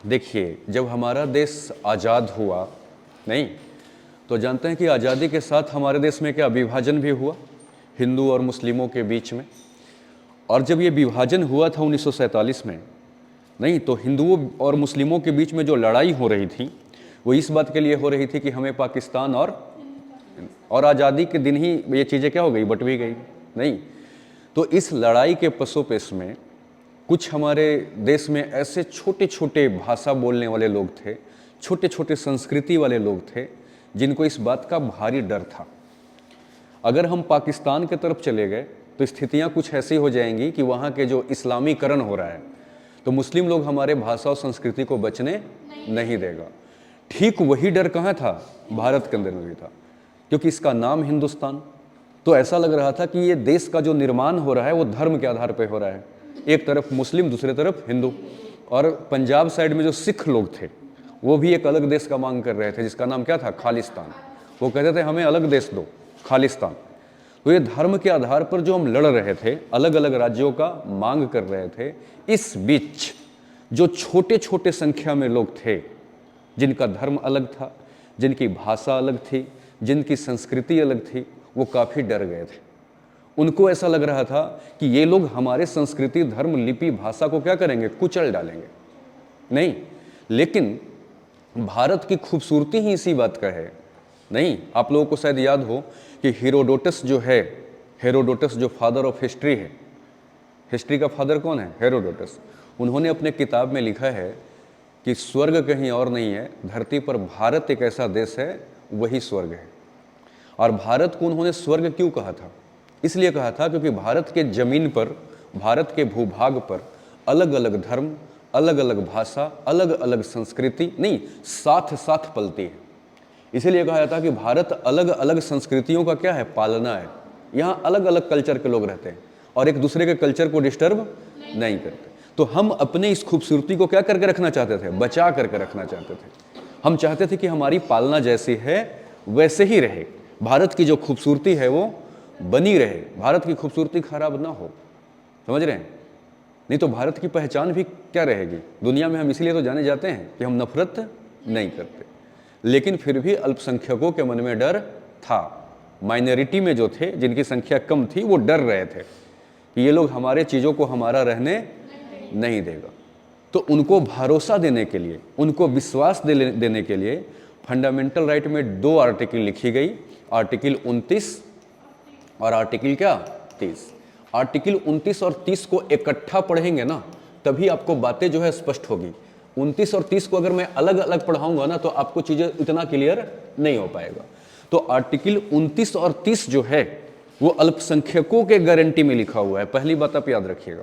देखिए, जब हमारा देश आज़ाद हुआ, नहीं, तो जानते हैं कि आज़ादी के साथ हमारे देश में क्या विभाजन भी हुआ हिंदू और मुस्लिमों के बीच में। और जब ये विभाजन हुआ था 1947 में, नहीं, तो हिंदुओं और मुस्लिमों के बीच में जो लड़ाई हो रही थी वो इस बात के लिए हो रही थी कि हमें पाकिस्तान और आज़ादी के दिन ही ये चीज़ें क्या हो गई, बट भी गई, नहीं। तो इस लड़ाई के पसोपेश में कुछ हमारे देश में ऐसे छोटे छोटे भाषा बोलने वाले लोग थे, छोटे छोटे संस्कृति वाले लोग थे, जिनको इस बात का भारी डर था। अगर हम पाकिस्तान के तरफ चले गए तो स्थितियां कुछ ऐसी हो जाएंगी कि वहाँ के जो इस्लामीकरण हो रहा है तो मुस्लिम लोग हमारे भाषा और संस्कृति को बचने नहीं देगा। ठीक वही डर कहाँ था, भारत के अंदर में भी था, क्योंकि इसका नाम हिंदुस्तान। तो ऐसा लग रहा था कि ये देश का जो निर्माण हो रहा है वो धर्म के आधार पर हो रहा है, एक तरफ मुस्लिम दूसरे तरफ हिंदू। और पंजाब साइड में जो सिख लोग थे वो भी एक अलग देश का मांग कर रहे थे, जिसका नाम क्या था, खालिस्तान। वो कहते थे हमें अलग देश दो, खालिस्तान। तो ये धर्म के आधार पर जो हम लड़ रहे थे, अलग अलग राज्यों का मांग कर रहे थे, इस बीच जो छोटे छोटे संख्या में लोग थे जिनका धर्म अलग था, जिनकी भाषा अलग थी, जिनकी संस्कृति अलग थी, वो काफ़ी डर गए थे। उनको ऐसा लग रहा था कि ये लोग हमारे संस्कृति, धर्म, लिपि, भाषा को क्या करेंगे, कुचल डालेंगे। नहीं, लेकिन भारत की खूबसूरती ही इसी बात का है। नहीं, आप लोगों को शायद याद हो कि हेरोडोटस जो है, हेरोडोटस जो फादर ऑफ हिस्ट्री है, हिस्ट्री का फादर कौन है, हेरोडोटस। उन्होंने अपने किताब में लिखा है कि स्वर्ग कहीं और नहीं है, धरती पर भारत एक ऐसा देश है, वही स्वर्ग है। और भारत को उन्होंने स्वर्ग क्यों कहा था, इसलिए कहा था क्योंकि भारत के ज़मीन पर, भारत के भूभाग पर अलग अलग धर्म, अलग अलग भाषा, अलग अलग संस्कृति, नहीं, साथ साथ पलती है। इसीलिए कहा जाता है कि भारत अलग अलग संस्कृतियों का क्या है, पालना है। यहाँ अलग अलग कल्चर के लोग रहते हैं और एक दूसरे के कल्चर को डिस्टर्ब नहीं करते। तो हम अपने इस खूबसूरती को क्या करके रखना चाहते थे, बचा करके रखना चाहते थे। हम चाहते थे कि हमारी पालना जैसी है वैसे ही रहे, भारत की जो खूबसूरती है वो बनी रहे, भारत की खूबसूरती खराब ना हो, समझ रहे हैं। नहीं तो भारत की पहचान भी क्या रहेगी दुनिया में। हम इसलिए तो जाने जाते हैं कि हम नफरत नहीं करते, लेकिन फिर भी अल्पसंख्यकों के मन में डर था। माइनॉरिटी में जो थे, जिनकी संख्या कम थी, वो डर रहे थे कि ये लोग हमारे चीज़ों को हमारा रहने नहीं देगा। तो उनको भरोसा देने के लिए, उनको विश्वास देने के लिए फंडामेंटल राइट में 2 आर्टिकल लिखी गई, आर्टिकल 29 और आर्टिकल क्या, 30। आर्टिकल 29 और 30 को इकट्ठा पढ़ेंगे ना तभी आपको बातें जो है स्पष्ट होगी। 29 और 30 को अगर मैं अलग अलग पढ़ाऊंगा ना तो आपको चीज़ें इतना क्लियर नहीं हो पाएगा। तो आर्टिकल 29 और 30 जो है वो अल्पसंख्यकों के गारंटी में लिखा हुआ है, पहली बात आप याद रखिएगा,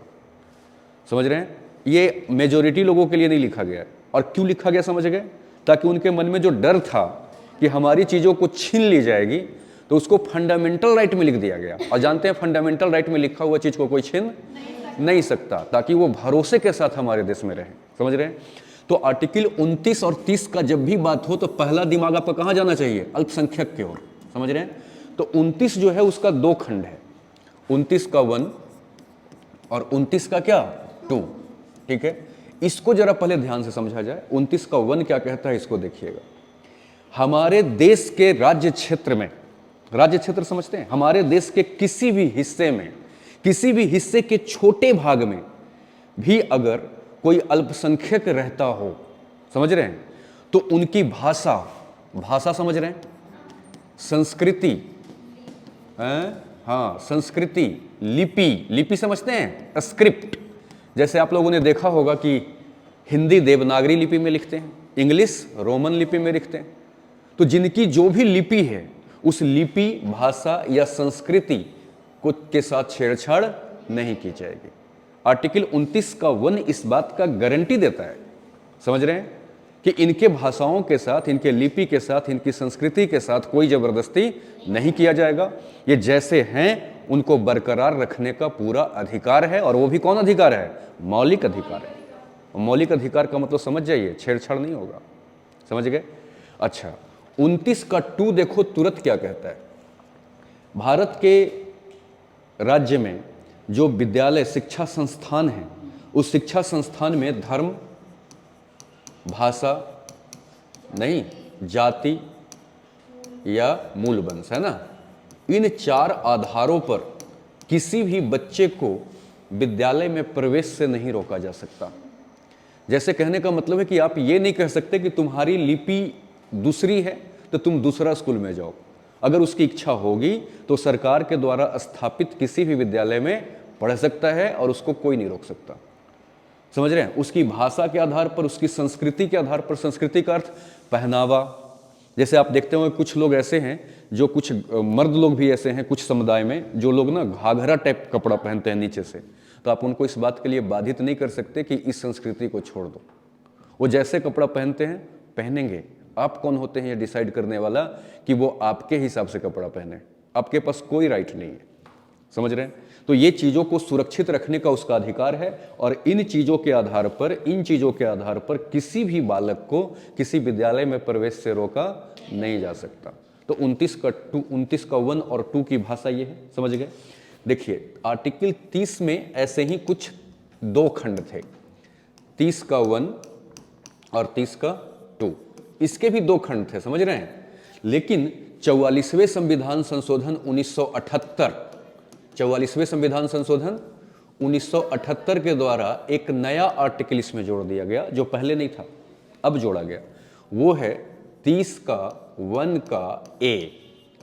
समझ रहे हैं। ये मेजोरिटी लोगों के लिए नहीं लिखा गया है। और क्यों लिखा गया समझ गए, ताकि उनके मन में जो डर था कि हमारी चीज़ों को छीन ली जाएगी, तो उसको फंडामेंटल राइट में लिख दिया गया। और जानते हैं फंडामेंटल राइट में लिखा हुआ चीज़ को कोई छीन नहीं सकता, ताकि वो भरोसे के साथ हमारे देश में रहे, समझ रहे हैं। तो आर्टिकल 29 और 30 का जब भी बात हो तो पहला दिमाग आपका कहाँ जाना चाहिए, अल्पसंख्यक की ओर, समझ रहे हैं। तो 29 जो है उसका 2 खंड है, 29 का 1 और 29 का क्या 2, ठीक है। इसको जरा पहले ध्यान से समझा जाए। 29 का 1 क्या कहता है, इसको देखिएगा। हमारे देश के राज्य क्षेत्र में, राज्य क्षेत्र समझते हैं, हमारे देश के किसी भी हिस्से में, किसी भी हिस्से के छोटे भाग में भी अगर कोई अल्पसंख्यक रहता हो, समझ रहे हैं, तो उनकी भाषा, भाषा समझ रहे हैं, संस्कृति, हाँ संस्कृति, लिपि, लिपि समझते हैं, स्क्रिप्ट। जैसे आप लोगों ने देखा होगा कि हिंदी देवनागरी लिपि में लिखते हैं, इंग्लिश रोमन लिपि में लिखते हैं। तो जिनकी जो भी लिपि है उस लिपि, भाषा या संस्कृति को के साथ छेड़छाड़ नहीं की जाएगी। आर्टिकल 29 का 1 इस बात का गारंटी देता है, समझ रहे हैं, कि इनके भाषाओं के साथ, इनके लिपि के साथ, इनकी संस्कृति के साथ कोई जबरदस्ती नहीं किया जाएगा। ये जैसे हैं उनको बरकरार रखने का पूरा अधिकार है। और वो भी कौन अधिकार है, मौलिक अधिकार है। मौलिक अधिकार का मतलब समझ जाइए, छेड़छाड़ नहीं होगा, समझ गए। अच्छा, 29 का 2 देखो तुरंत क्या कहता है। भारत के राज्य में जो विद्यालय, शिक्षा संस्थान है, उस शिक्षा संस्थान में धर्म, भाषा नहीं, जाति या मूल वंश, है ना। इन 4 आधारों पर किसी भी बच्चे को विद्यालय में प्रवेश से नहीं रोका जा सकता। जैसे कहने का मतलब है कि आप ये नहीं कह सकते कि तुम्हारी लिपि दूसरी है तो तुम दूसरा स्कूल में जाओ। अगर उसकी इच्छा होगी तो सरकार के द्वारा स्थापित किसी भी विद्यालय में पढ़ सकता है और उसको कोई नहीं रोक सकता। समझ रहे हैं? उसकी भाषा के आधार पर, उसकी संस्कृति के आधार पर, संस्कृति का अर्थ पहनावा। जैसे आप देखते होंगे कुछ लोग ऐसे हैं, जो कुछ मर्द लोग भी ऐसे हैं कुछ समुदाय में, जो लोग ना घाघरा टाइप कपड़ा पहनते हैं नीचे से, तो आप उनको इस बात के लिए बाधित नहीं कर सकते कि इस संस्कृति को छोड़ दो। वो जैसे कपड़ा पहनते हैं पहनेंगे। आप कौन होते हैं ये डिसाइड करने वाला कि वो आपके हिसाब से कपड़ा पहने? आपके पास कोई राइट नहीं है। समझ रहे हैं? तो ये चीज़ों को सुरक्षित रखने का उसका अधिकार है, और इन चीज़ों के आधार पर किसी भी बालक को किसी विद्यालय में प्रवेश से रोका नहीं जा सकता। तो 29 का 1 और 2 की भाषा ये है। समझ गए? देखिए, आर्टिकल 30 में ऐसे ही कुछ 2 खंड थे, 30 का 1 और 30 का 2, इसके भी 2 खंड थे। समझ रहे हैं? लेकिन 44वें संविधान संशोधन 1978, 44वें संविधान संशोधन 1978 के द्वारा एक नया आर्टिकल इसमें जोड़ दिया गया, जो पहले नहीं था, अब जोड़ा गया। वो है 30 का 1 का ए,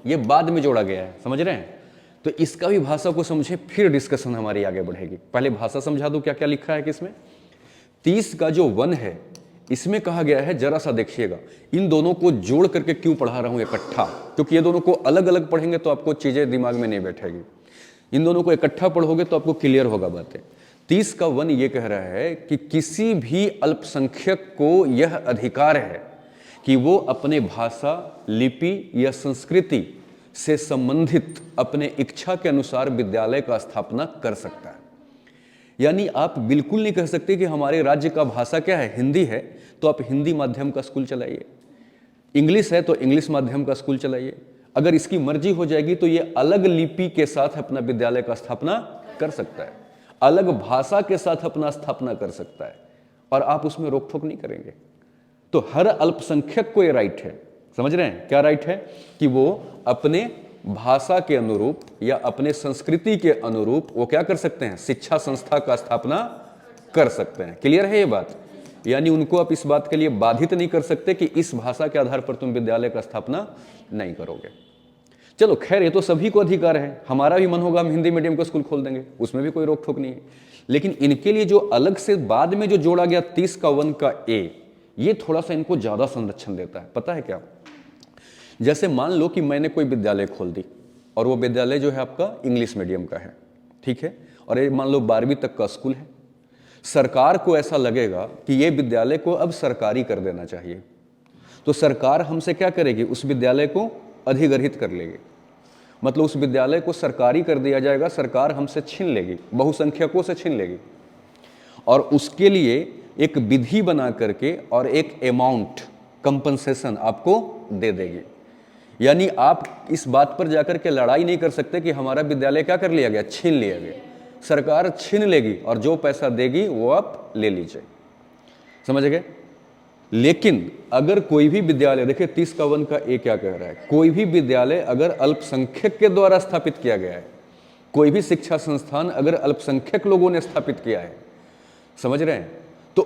ये बाद में जोड़ा गया है। समझ रहे हैं? तो इसका भी भाषा को समझे, फिर डिस्कशन हमारी आगे बढ़ेगी। पहले भाषा समझा दूं क्या क्या लिखा है कि इसमें 30 का जो 1 है, इसमें कहा गया है, जरा सा देखिएगा, इन दोनों को जोड़ करके क्यों पढ़ा रहा हूं इकट्ठा, क्योंकि ये दोनों को अलग अलग पढ़ेंगे तो आपको चीजें दिमाग में नहीं बैठेगी। इन दोनों को इकट्ठा पढ़ोगे तो आपको क्लियर होगा बातें। 30 का 1 ये कह रहा है कि किसी भी अल्पसंख्यक को यह अधिकार है कि वो अपने भाषा, लिपि या संस्कृति से संबंधित अपने इच्छा के अनुसार विद्यालय का स्थापना कर सकता है। यानी आप बिल्कुल नहीं कह सकते कि हमारे राज्य का भाषा क्या है, हिंदी है, तो आप हिंदी माध्यम का स्कूल चलाइए, इंग्लिश है तो इंग्लिश माध्यम का स्कूल चलाइए। अगर इसकी मर्जी हो जाएगी तो ये अलग लिपि के साथ अपना विद्यालय का स्थापना कर सकता है, अलग भाषा के साथ अपना स्थापना कर सकता है, और आप उसमें रोक टोक नहीं करेंगे। तो हर अल्पसंख्यक को ये राइट है। समझ रहे हैं? क्या राइट है? कि वो अपने भाषा के अनुरूप या अपने संस्कृति के अनुरूप वो क्या कर सकते हैं, शिक्षा संस्था का स्थापना कर सकते हैं। क्लियर है ये बात? यानी उनको आप इस बात के लिए बाधित नहीं कर सकते कि इस भाषा के आधार पर तुम विद्यालय का स्थापना नहीं करोगे। चलो खैर, ये तो सभी को अधिकार है। हमारा भी मन होगा हम हिंदी मीडियम का स्कूल खोल देंगे, उसमें भी कोई रोक टोक नहीं है। लेकिन इनके लिए जो अलग से बाद में जो जोड़ा गया 30 का 1 का ए, ये थोड़ा सा इनको ज्यादा संरक्षण देता है। पता है क्या? जैसे मान लो कि मैंने कोई विद्यालय खोल दी, और वो विद्यालय जो है आपका इंग्लिश मीडियम का है, ठीक है, और ये मान लो 12वीं तक का स्कूल है। सरकार को ऐसा लगेगा कि ये विद्यालय को अब सरकारी कर देना चाहिए, तो सरकार हमसे क्या करेगी, उस विद्यालय को अधिग्रहित कर लेगी। मतलब उस विद्यालय को सरकारी कर दिया जाएगा, सरकार हमसे छीन लेगी, बहुसंख्यकों से छीन लेगी, और उसके लिए एक विधि बना करके और एक अमाउंट कंपनसेशन आपको दे देगी। यानी आप इस बात पर जाकर के लड़ाई नहीं कर सकते कि हमारा विद्यालय क्या कर लिया गया, छीन लिया गया। सरकार छीन लेगी और जो पैसा देगी वो आप ले लीजिए। समझ गए? लेकिन अगर कोई भी विद्यालय, देखिए 30 का 1 का ए क्या कह रहा है, कोई भी विद्यालय अगर अल्पसंख्यक के द्वारा स्थापित किया गया है, कोई भी शिक्षा संस्थान अगर अल्पसंख्यक लोगों ने स्थापित किया है, समझ रहे हैं, तो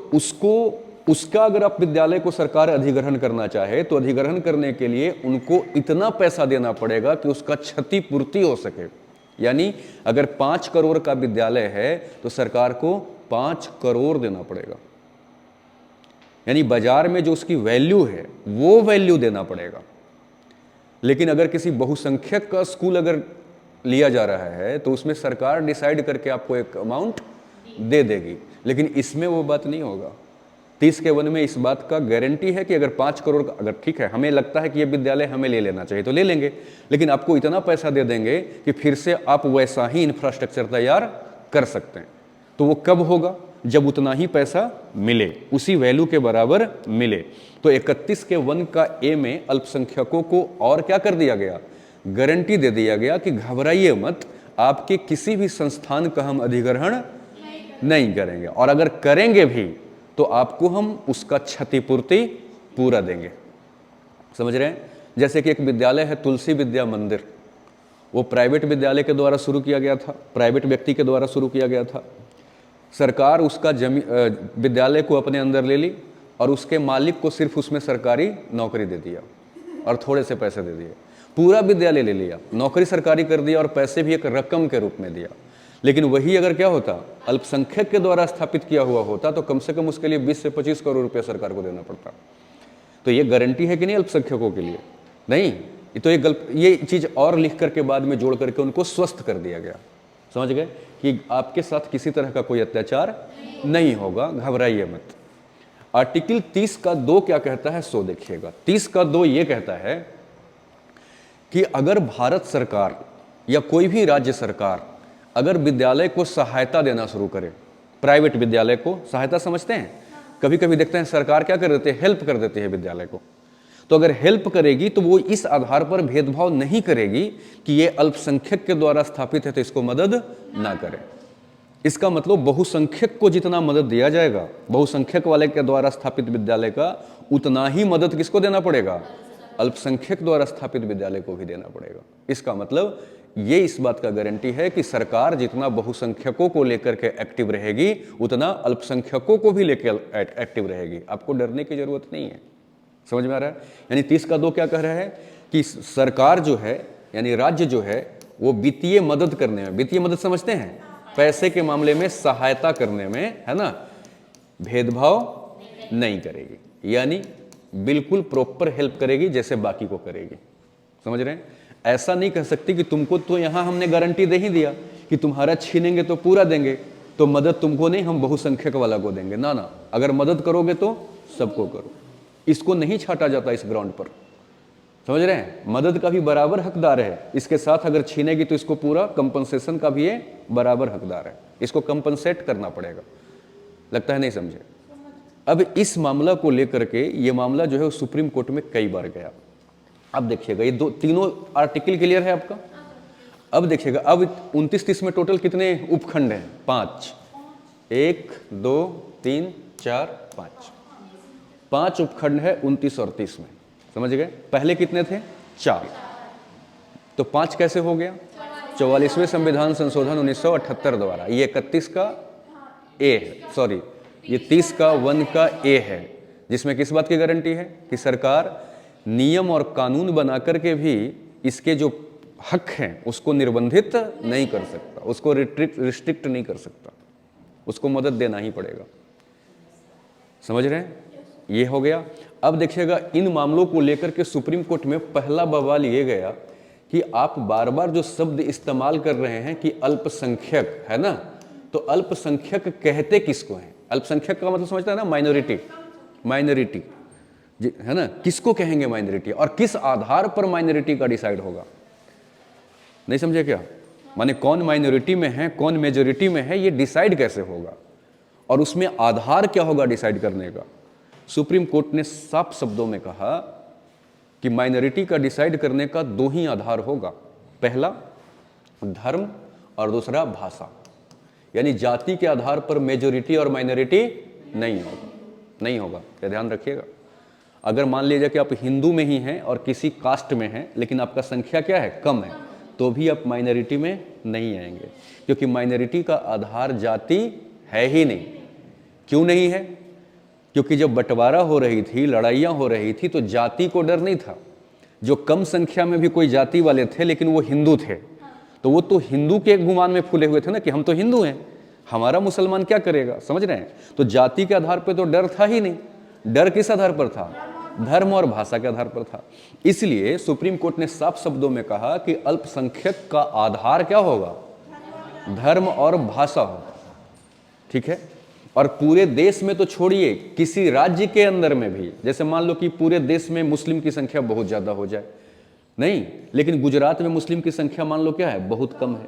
उसका अगर आप विद्यालय को सरकार अधिग्रहण करना चाहे तो अधिग्रहण करने के लिए उनको इतना पैसा देना पड़ेगा कि उसका क्षतिपूर्ति हो सके। यानी अगर 5 करोड़ का विद्यालय है तो सरकार को 5 करोड़ देना पड़ेगा। यानी बाजार में जो उसकी वैल्यू है वो वैल्यू देना पड़ेगा। लेकिन अगर किसी बहुसंख्यक का स्कूल अगर लिया जा रहा है तो उसमें सरकार डिसाइड करके आपको एक अमाउंट दे देगी। लेकिन इसमें वो बात नहीं होगा। 30 के 1 में इस बात का गारंटी है कि अगर 5 करोड़ का, अगर ठीक है हमें लगता है कि ये विद्यालय हमें ले लेना चाहिए तो ले लेंगे, लेकिन आपको इतना पैसा दे देंगे कि फिर से आप वैसा ही इंफ्रास्ट्रक्चर तैयार कर सकते हैं। तो वो कब होगा, जब उतना ही पैसा मिले, उसी वैल्यू के बराबर मिले। तो 31 के 1 का ए में अल्पसंख्यकों को और क्या कर दिया गया, गारंटी दे दिया गया कि घबराइए मत, आपके किसी भी संस्थान का हम अधिग्रहण नहीं करेंगे, और अगर करेंगे भी तो आपको हम उसका क्षतिपूर्ति पूरा देंगे। समझ रहे हैं? जैसे कि एक विद्यालय है तुलसी विद्या मंदिर, वो प्राइवेट विद्यालय के द्वारा शुरू किया गया था, प्राइवेट व्यक्ति के द्वारा शुरू किया गया था। सरकार उसका विद्यालय को अपने अंदर ले ली और उसके मालिक को सिर्फ उसमें सरकारी नौकरी दे दिया और थोड़े से पैसे दे दिए। पूरा विद्यालय ले लिया, नौकरी सरकारी कर दिया और पैसे भी एक रकम के रूप में दिया। लेकिन वही अगर क्या होता, अल्पसंख्यक के द्वारा स्थापित किया हुआ होता तो कम से कम उसके लिए 20 से 25 करोड़ रुपया सरकार को देना पड़ता। तो ये गारंटी है कि नहीं अल्पसंख्यकों के लिए? नहीं। तो ये चीज़ और लिख करके बाद में जोड़ करके उनको स्वस्थ कर दिया गया। समझ गए कि आपके साथ किसी तरह का कोई अत्याचार नहीं होगा, घबराइए मत। आर्टिकल 30 का 2 क्या कहता है सो देखिएगा। 30 का 2 ये कहता है कि अगर भारत सरकार या कोई भी राज्य सरकार अगर विद्यालय को सहायता देना शुरू करे, प्राइवेट विद्यालय को सहायता समझते हैं, कभी कभी देखते हैं सरकार क्या कर देती है, हेल्प कर देती है विद्यालय को। तो अगर हेल्प करेगी तो वो इस आधार पर भेदभाव नहीं करेगी कि ये अल्पसंख्यक के द्वारा स्थापित है तो इसको मदद ना करें। इसका मतलब बहुसंख्यक को जितना मदद दिया जाएगा, बहुसंख्यक वाले के द्वारा स्थापित विद्यालय का उतना ही मदद किसको देना पड़ेगा, अल्पसंख्यक द्वारा स्थापित विद्यालय को भी देना पड़ेगा। इसका मतलब ये इस बात का गारंटी है कि सरकार जितना बहुसंख्यकों को लेकर के एक्टिव रहेगी उतना अल्पसंख्यकों को भी लेकर एक्टिव रहेगी। आपको डरने की जरूरत नहीं है। समझ में आ रहा है? यानी 30 का 2 क्या कह रहा है कि सरकार जो है यानी राज्य जो है वो वित्तीय मदद करने में, वित्तीय मदद समझते हैं, पैसे के मामले में सहायता करने में, है ना, भेदभाव नहीं करेगी, यानी बिल्कुल प्रॉपर हेल्प करेगी जैसे बाकी को करेगी। समझ रहे हैं? ऐसा नहीं कह सकती कि तुमको तो यहां हमने गारंटी दे ही दिया कि तुम्हारा छीनेंगे तो पूरा देंगे, तो मदद तुमको नहीं, हम बहुसंख्यक वाला को देंगे। ना ना, अगर मदद करोगे तो सबको करो। इसको नहीं छाटा जाता इस ग्राउंड पर। समझ रहे हैं? मदद का भी बराबर हकदार है, इसके साथ अगर छीनेगी तो इसको पूरा कंपनसेशन का भी ये बराबर हकदार है, इसको कंपनसेट करना पड़ेगा। लगता है नहीं समझे? अब इस मामला को लेकर के ये मामला जो है वो सुप्रीम कोर्ट में कई बार गया। अब देखिएगा, ये तीनों आर्टिकल क्लियर है आपका। अब देखिएगा, अब 29-30 में टोटल कितने उपखंड हैं? 5। 1 2 3 4 5 5 उपखंड है 29 और 30 में। समझ गए? पहले कितने थे? 4। तो 5 कैसे हो गया? 44वें संविधान संशोधन 1978 द्वारा। ये 31 का ए है, सॉरी ये 30 का 1 का ए है, जिसमें किस बात की गारंटी है कि सरकार नियम और कानून बना करके भी इसके जो हक हैं उसको निर्बंधित नहीं कर सकता, उसको रिस्ट्रिक्ट नहीं कर सकता, उसको मदद देना ही पड़ेगा। समझ रहे हैं? ये हो गया। अब देखिएगा, इन मामलों को लेकर के सुप्रीम कोर्ट में पहला बवाल ये गया कि आप बार बार जो शब्द इस्तेमाल कर रहे हैं कि अल्पसंख्यक, है ना, तो अल्पसंख्यक कहते किसको हैं? अल्पसंख्यक का मतलब समझता है ना, माइनॉरिटी, माइनॉरिटी है ना, किसको कहेंगे माइनॉरिटी, और किस आधार पर माइनॉरिटी का डिसाइड होगा? नहीं समझे क्या? माने कौन माइनॉरिटी में है, कौन मेजॉरिटी में है, ये डिसाइड कैसे होगा, और उसमें आधार क्या होगा डिसाइड करने का? सुप्रीम कोर्ट ने साफ शब्दों में कहा कि माइनॉरिटी का डिसाइड करने का 2 ही आधार होगा, पहला धर्म और दूसरा भाषा। यानी जाति के आधार पर मेजॉरिटी और माइनॉरिटी नहीं होगा, नहीं होगा। ये ध्यान रखिएगा। अगर मान लीजिए कि आप हिंदू में ही हैं और किसी कास्ट में हैं, लेकिन आपका संख्या क्या है, कम है, तो भी आप माइनॉरिटी में नहीं आएंगे, क्योंकि माइनॉरिटी का आधार जाति है ही नहीं। क्यों नहीं है? क्योंकि जब बंटवारा हो रही थी, लड़ाइयाँ हो रही थी, तो जाति को डर नहीं था। जो कम संख्या में भी कोई जाति वाले थे लेकिन वो हिंदू थे, तो वो तो हिंदू के गुमान में फूले हुए थे ना कि हम तो हिंदू हैं, हमारा मुसलमान क्या करेगा। समझ रहे हैं? तो जाति के आधार पर तो डर था ही नहीं। डर किस आधार पर था? धर्म और भाषा के आधार पर था। इसलिए सुप्रीम कोर्ट ने साफ शब्दों में कहा कि अल्पसंख्यक का आधार क्या होगा? धर्म और भाषा होगा। ठीक है? और पूरे देश में तो छोड़िए, किसी राज्य के अंदर में भी, जैसे मान लो कि पूरे देश में मुस्लिम की संख्या बहुत ज्यादा हो जाए, नहीं, लेकिन गुजरात में मुस्लिम की संख्या मान लो क्या है, बहुत कम है,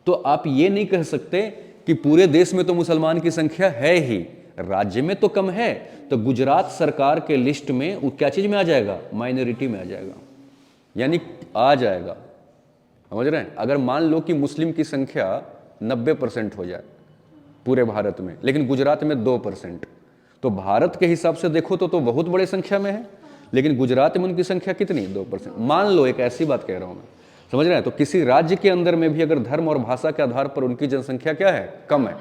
तो आप ये नहीं कह सकते कि पूरे देश में तो मुसलमान की संख्या है ही, राज्य में तो कम है, तो गुजरात सरकार के लिस्ट में वो क्या चीज में आ जाएगा? माइनॉरिटी में आ जाएगा, यानी आ जाएगा। समझ रहे हैं? अगर मान लो कि मुस्लिम की संख्या 90% हो जाए पूरे भारत में, लेकिन गुजरात में 2%, तो भारत के हिसाब से देखो तो बहुत बड़े संख्या में है, लेकिन गुजरात में उनकी संख्या कितनी, 2%। मान लो, एक ऐसी बात कह रहा हूं मैं, समझ रहे हैं। तो किसी राज्य के अंदर में भी अगर धर्म और भाषा के आधार पर उनकी जनसंख्या क्या है, कम है,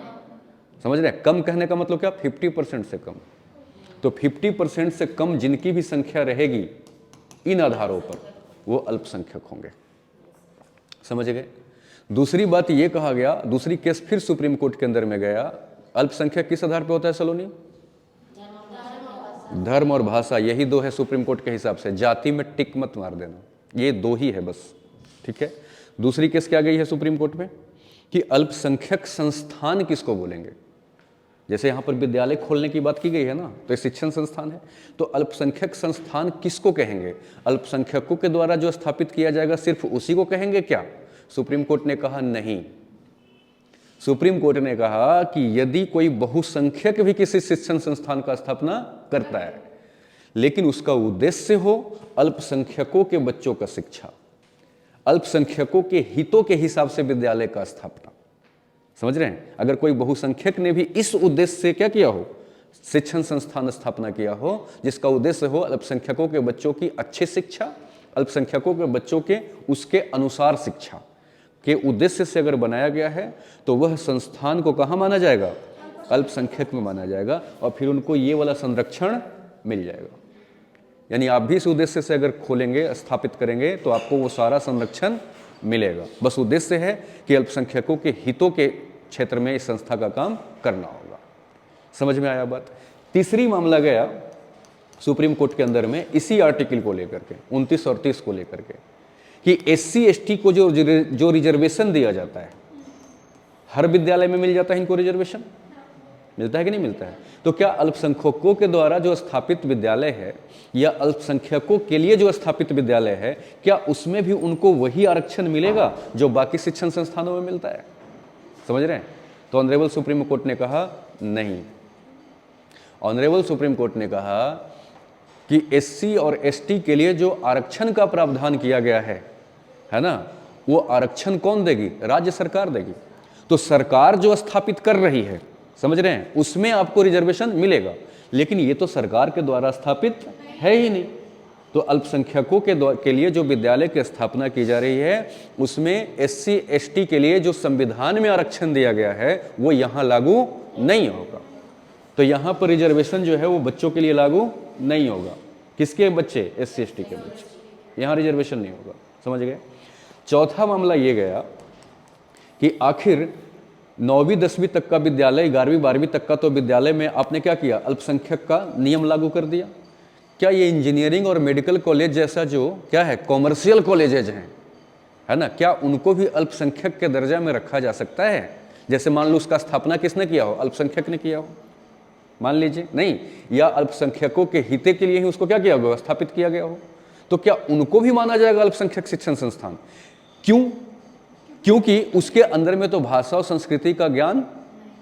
समझ रहे हैं। कम कहने का मतलब क्या, 50% से कम। तो 50% से कम जिनकी भी संख्या रहेगी इन आधारों पर, वो अल्पसंख्यक होंगे, समझ गए। दूसरी बात ये कहा गया, दूसरी केस फिर सुप्रीम कोर्ट के अंदर में गया, अल्पसंख्यक किस आधार पर होता है सलोनी, धर्म और भाषा, यही दो है सुप्रीम कोर्ट के हिसाब से। जाति में टिक मत मार देना, ये दो ही है बस, ठीक है। दूसरी केस क्या गई है सुप्रीम कोर्ट में कि अल्पसंख्यक संस्थान किसको बोलेंगे। जैसे यहां पर विद्यालय खोलने की बात की गई है ना, तो ये शिक्षण संस्थान है, तो अल्पसंख्यक संस्थान किसको कहेंगे, अल्पसंख्यकों के द्वारा जो स्थापित किया जाएगा सिर्फ उसी को कहेंगे क्या। सुप्रीम कोर्ट ने कहा नहीं। सुप्रीम कोर्ट ने कहा कि यदि कोई बहुसंख्यक भी किसी शिक्षण संस्थान का स्थापना करता है, लेकिन उसका उद्देश्य हो अल्पसंख्यकों के बच्चों का शिक्षा, अल्पसंख्यकों के हितों के हिसाब से विद्यालय का स्थापना, समझ रहे हैं। अगर कोई बहुसंख्यक ने भी इस उद्देश्य से क्या किया हो, शिक्षण संस्थान स्थापना किया हो, जिसका उद्देश्य हो अल्पसंख्यकों के बच्चों की अच्छी शिक्षा, अल्पसंख्यकों के बच्चों के उसके अनुसार शिक्षा के उद्देश्य से अगर बनाया गया है, तो वह संस्थान को कहाँ माना जाएगा, अल्पसंख्यक में माना जाएगा, और फिर उनको ये वाला संरक्षण मिल जाएगा। यानी आप भी इस उद्देश्य से अगर खोलेंगे, स्थापित करेंगे, तो आपको वो सारा संरक्षण मिलेगा। बस उद्देश्य है कि अल्पसंख्यकों के हितों के क्षेत्र में इस संस्था का काम करना होगा। समझ में आया बात। तीसरी मामला गया सुप्रीम कोर्ट के अंदर में इसी आर्टिकल को लेकर के, 29 और 30 को लेकर के, कि SC ST को जो रिजर्वेशन दिया जाता है, हर विद्यालय में मिल जाता है इनको रिजर्वेशन, मिलता है कि नहीं मिलता है। तो क्या अल्पसंख्यकों के द्वारा जो स्थापित विद्यालय है या अल्पसंख्यकों के लिए जो स्थापित विद्यालय है, क्या उसमें भी उनको वही आरक्षण मिलेगा जो बाकी शिक्षण संस्थानों में मिलता है, समझ रहे हैं। तो ऑनरेबल सुप्रीम कोर्ट ने कहा नहीं। ऑनरेबल सुप्रीम कोर्ट ने कहा कि SC और ST के लिए जो आरक्षण का प्रावधान किया गया है ना, वो आरक्षण कौन देगी, राज्य सरकार देगी। तो सरकार जो स्थापित कर रही है, समझ रहे हैं, उसमें आपको रिजर्वेशन मिलेगा, लेकिन ये तो सरकार के द्वारा स्थापित है ही नहीं। तो अल्पसंख्यकों के लिए जो विद्यालय की स्थापना की जा रही है, उसमें SC ST के लिए जो संविधान में आरक्षण दिया गया है वो यहाँ लागू नहीं होगा। तो यहाँ पर रिजर्वेशन जो है वो बच्चों के लिए लागू नहीं होगा। किसके बच्चे, SC ST के बच्चे, यहाँ रिजर्वेशन नहीं होगा, समझ गए। चौथा मामला ये गया कि आखिर 9वीं 10वीं तक का विद्यालय, 11वीं 12वीं तक का तो विद्यालय में आपने क्या किया, अल्पसंख्यक का नियम लागू कर दिया। क्या ये इंजीनियरिंग और मेडिकल कॉलेज जैसा जो क्या है कॉमर्शियल कॉलेजेज हैं, है ना, क्या उनको भी अल्पसंख्यक के दर्जा में रखा जा सकता है। जैसे मान लो उसका स्थापना किसने किया हो, अल्पसंख्यक ने किया हो, मान लीजिए, नहीं, या अल्पसंख्यकों के हित के लिए ही उसको क्या किया गया, स्थापित किया गया हो, तो क्या उनको भी माना जाएगा अल्पसंख्यक शिक्षण संस्थान। क्यों, क्योंकि उसके अंदर में तो भाषा और संस्कृति का ज्ञान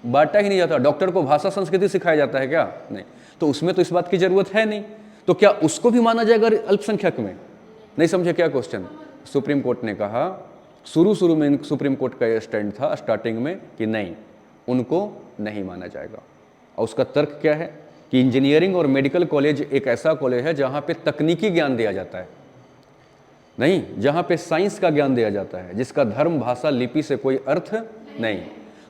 बांटा ही नहीं जाता। डॉक्टर को भाषा संस्कृति सिखाया जाता है क्या, नहीं, तो उसमें तो इस बात की जरूरत है नहीं। तो क्या उसको भी माना जाएगा अल्पसंख्यक में, नहीं समझे क्या क्वेश्चन। सुप्रीम कोर्ट ने कहा, शुरू में सुप्रीम कोर्ट का यह स्टैंड था स्टार्टिंग में कि नहीं, उनको नहीं माना जाएगा। और उसका तर्क क्या है कि इंजीनियरिंग और मेडिकल कॉलेज एक ऐसा कॉलेज है जहाँ पे तकनीकी ज्ञान दिया जाता है, नहीं, जहाँ पे साइंस का ज्ञान दिया जाता है, जिसका धर्म भाषा लिपि से कोई अर्थ नहीं।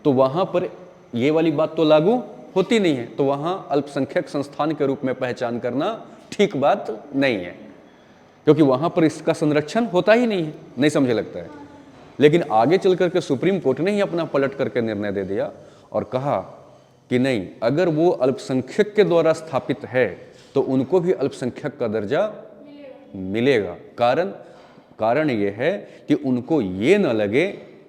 तो वहाँ पर ये वाली बात तो लागू होती नहीं है, तो वहाँ अल्पसंख्यक संस्थान के रूप में पहचान करना ठीक बात नहीं है, क्योंकि वहाँ पर इसका संरक्षण होता ही नहीं है, नहीं समझे लगता है। लेकिन आगे चल करके सुप्रीम कोर्ट ने ही अपना पलट करके निर्णय दे दिया और कहा कि नहीं, अगर वो अल्पसंख्यक के द्वारा स्थापित है तो उनको भी अल्पसंख्यक का दर्जा मिलेगा। कारण ये है कि उनको ये न लगे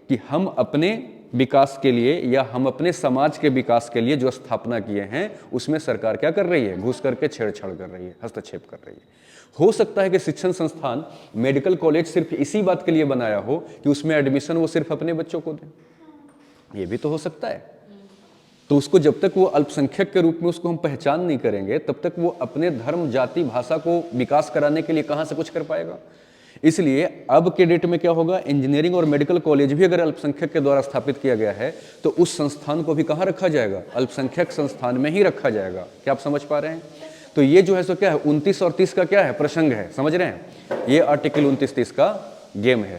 कि हम अपने विकास के लिए या हम अपने समाज के विकास के लिए जो स्थापना किए हैं उसमें सरकार क्या कर रही है, घुस करके छेड़छाड़ कर रही है, हस्तक्षेप कर रही है। हो सकता है कि शिक्षण संस्थान मेडिकल कॉलेज सिर्फ इसी बात के लिए बनाया हो कि उसमें एडमिशन वो सिर्फ अपने बच्चों को दें, ये भी तो हो सकता है। तो उसको जब तक वो अल्पसंख्यक के रूप में उसको हम पहचान नहीं करेंगे, तब तक वो अपने धर्म, जाति, भाषा को विकास कराने के लिए कहाँ से कुछ कर पाएगा। इसलिए अब के डेट में क्या होगा, इंजीनियरिंग और मेडिकल कॉलेज भी अगर अल्पसंख्यक के द्वारा स्थापित किया गया है तो उस संस्थान को भी कहाँ रखा जाएगा, अल्पसंख्यक संस्थान में ही रखा जाएगा। क्या आप समझ पा रहे हैं? तो ये जो है सो क्या है, 29 और 30 का क्या है, प्रसंग है, समझ रहे हैं? ये आर्टिकल 29-30 का गेम है।